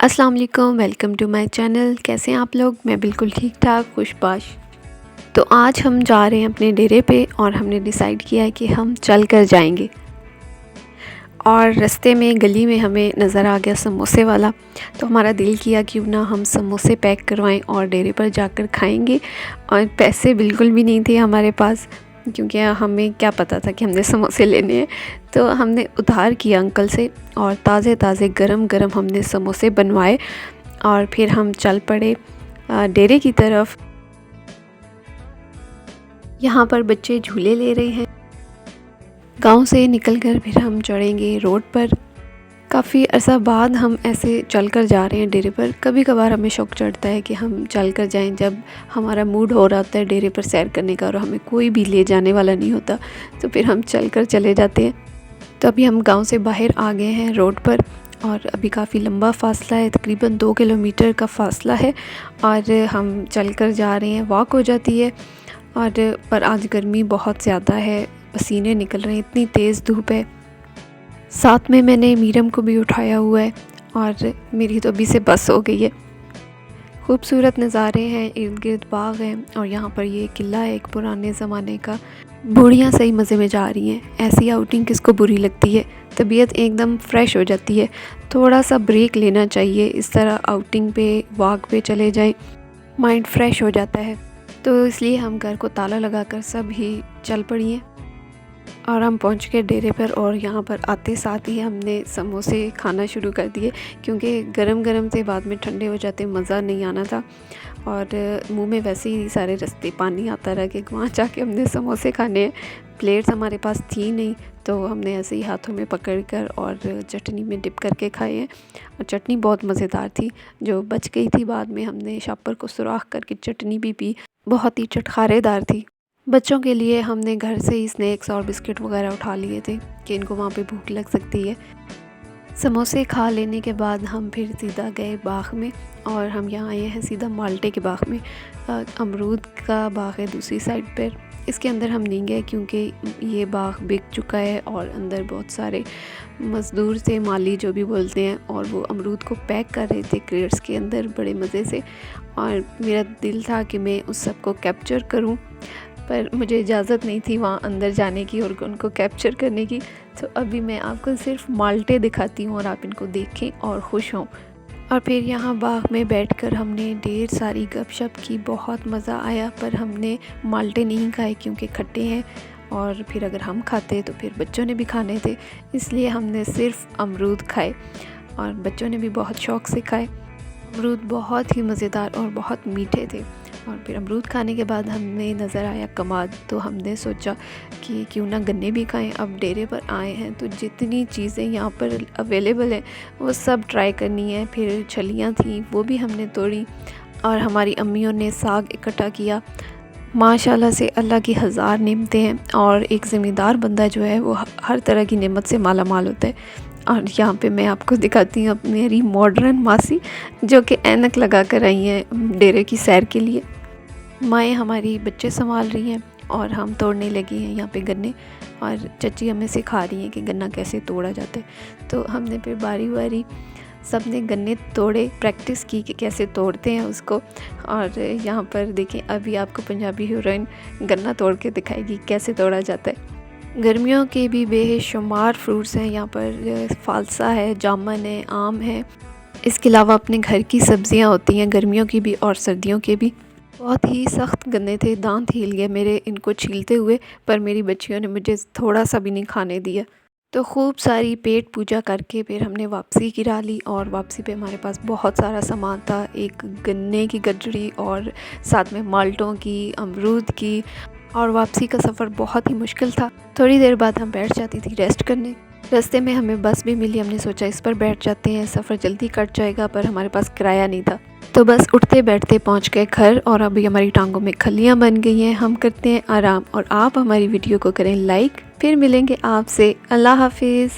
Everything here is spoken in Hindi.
अस्सलाम वालेकुम, वेलकम टू माय चैनल। कैसे हैं आप लोग? मैं बिल्कुल ठीक ठाक खुशबाश। तो आज हम जा रहे हैं अपने डेरे पे और हमने डिसाइड किया है कि हम चल कर जाएंगे। और रास्ते में गली में हमें नज़र आ गया समोसे वाला, तो हमारा दिल किया क्यों ना हम समोसे पैक करवाएं और डेरे पर जाकर खाएंगे। और पैसे बिल्कुल भी नहीं थे हमारे पास, क्योंकि हमें क्या पता था कि हमने समोसे लेने हैं। तो हमने उधार किया अंकल से और ताज़े ताज़े गरम गरम हमने समोसे बनवाए और फिर हम चल पड़े डेरे की तरफ। यहाँ पर बच्चे झूले ले रहे हैं। गांव से निकलकर फिर हम चढ़ेंगे रोड पर। काफ़ी अर्सा बाद हम ऐसे चलकर जा रहे हैं डेरे पर। कभी कभार हमें शौक़ चढ़ता है कि हम चलकर जाएं जब हमारा मूड हो रहा होता है डेरे पर सैर करने का और हमें कोई भी ले जाने वाला नहीं होता, तो फिर हम चलकर चले जाते हैं। तो अभी हम गांव से बाहर आ गए हैं रोड पर और अभी काफ़ी लंबा फ़ासला है, तकरीबन 2 किलोमीटर का फ़ासला है और हम चलकर जा रहे हैं। वॉक हो जाती है और पर आज गर्मी बहुत ज़्यादा है, पसीने निकल रहे हैं, इतनी तेज़ धूप है। साथ में मैंने मीरम को भी उठाया हुआ है और मेरी तो अभी से बस हो गई है। खूबसूरत नज़ारे हैं, इर्द गिर्द बाग हैं और यहाँ पर ये किला है एक पुराने ज़माने का। बूढ़ियाँ सही मज़े में जा रही हैं। ऐसी आउटिंग किसको बुरी लगती है? तबीयत एकदम फ़्रेश हो जाती है। थोड़ा सा ब्रेक लेना चाहिए, इस तरह आउटिंग पे वॉक पे चले जाएं, माइंड फ्रेश हो जाता है। तो इसलिए हम घर को ताला लगाकर सब ही चल पड़ी हैं और हम पहुंच गए डेरे पर। और यहाँ पर आते साथ ही हमने समोसे खाना शुरू कर दिए, क्योंकि गरम गरम से बाद में ठंडे हो जाते मज़ा नहीं आना था और मुंह में वैसे ही सारे रास्ते पानी आता रहा कि वहाँ जाके हमने समोसे खाने हैं। प्लेट्स हमारे पास थी नहीं, तो हमने ऐसे ही हाथों में पकड़कर और चटनी में डिप करके खाए हैं। और चटनी बहुत मज़ेदार थी, जो बच गई थी बाद में हमने शॉपर को सुराख करके चटनी भी पी, बहुत ही चटखारेदार थी। बच्चों के लिए हमने घर से ही स्नैक्स और बिस्किट वगैरह उठा लिए थे कि इनको वहाँ पे भूख लग सकती है। समोसे खा लेने के बाद हम फिर सीधा गए बाग में और हम यहाँ आए हैं सीधा माल्टे के बाग में। अमरूद का बाग है दूसरी साइड पर। इसके अंदर हम नहीं गए क्योंकि ये बाग बिक चुका है और अंदर बहुत सारे मज़दूर थे, माली जो भी बोलते हैं, और वो अमरूद को पैक कर रहे थे क्रेट्स के अंदर बड़े मज़े से। और मेरा दिल था कि मैं उस सब को कैप्चर करूँ, पर मुझे इजाज़त नहीं थी वहाँ अंदर जाने की और उनको कैप्चर करने की। तो अभी मैं आपको सिर्फ माल्टे दिखाती हूँ और आप इनको देखें और खुश हों। और फिर यहाँ बाग में बैठकर हमने ढेर सारी गपशप की, बहुत मज़ा आया। पर हमने माल्टे नहीं खाए क्योंकि खट्टे हैं और फिर अगर हम खाते तो फिर बच्चों ने भी खाने थे, इसलिए हमने सिर्फ अमरूद खाए और बच्चों ने भी बहुत शौक़ से खाए। अमरूद बहुत ही मज़ेदार और बहुत मीठे थे। और फिर अमरूद खाने के बाद हमें नज़र आया कमाद, तो हमने सोचा कि क्यों ना गन्ने भी खाएं। अब डेरे पर आए हैं तो जितनी चीज़ें यहाँ पर अवेलेबल हैं वो सब ट्राई करनी है। फिर छलियाँ थी वो भी हमने तोड़ी और हमारी अम्मियों ने साग इकट्ठा किया। माशाल्लाह से अल्लाह की हज़ार नेमतें हैं और एक ज़मींदार बंदा जो है वो हर तरह की नेमत से माला माल होता है। और यहाँ पे मैं आपको दिखाती हूँ मेरी मॉडर्न मासी, जो कि ऐनक लगा कर आई हैं डेरे की सैर के लिए। माएँ हमारी बच्चे संभाल रही हैं और हम तोड़ने लगी हैं यहाँ पे गन्ने, और चची हमें सिखा रही हैं कि गन्ना कैसे तोड़ा जाता है। तो हमने फिर बारी बारी सब ने गन्ने तोड़े, प्रैक्टिस की कि कैसे तोड़ते हैं उसको। और यहाँ पर देखें अभी आपको पंजाबी हीरोइन गन्ना तोड़ के दिखाएगी कैसे तोड़ा जाता है। गर्मियों के भी बेशुमार फ्रूट्स हैं यहाँ पर, फालसा है, जामुन है, आम है। इसके अलावा अपने घर की सब्ज़ियाँ होती हैं, गर्मियों की भी और सर्दियों के भी। बहुत ही सख्त गन्ने थे, दांत हिल गए मेरे इनको छीलते हुए, पर मेरी बच्चियों ने मुझे थोड़ा सा भी नहीं खाने दिया। तो खूब सारी पेट पूजा करके फिर हमने वापसी गिरा ली और वापसी पे हमारे पास बहुत सारा सामान था, एक गन्ने की गठरी और साथ में माल्टों की, अमरूद की। और वापसी का सफ़र बहुत ही मुश्किल था। थोड़ी देर बाद हम बैठ जाती थी रेस्ट करने। रास्ते में हमें बस भी मिली, हमने सोचा इस पर बैठ जाते हैं, सफ़र जल्दी कट जाएगा, पर हमारे पास किराया नहीं था। तो बस उठते बैठते पहुंच गए घर और अभी हमारी टांगों में खलियां बन गई हैं। हम करते हैं आराम और आप हमारी वीडियो को करें लाइक। फिर मिलेंगे आपसे। अल्लाह हाफिज़।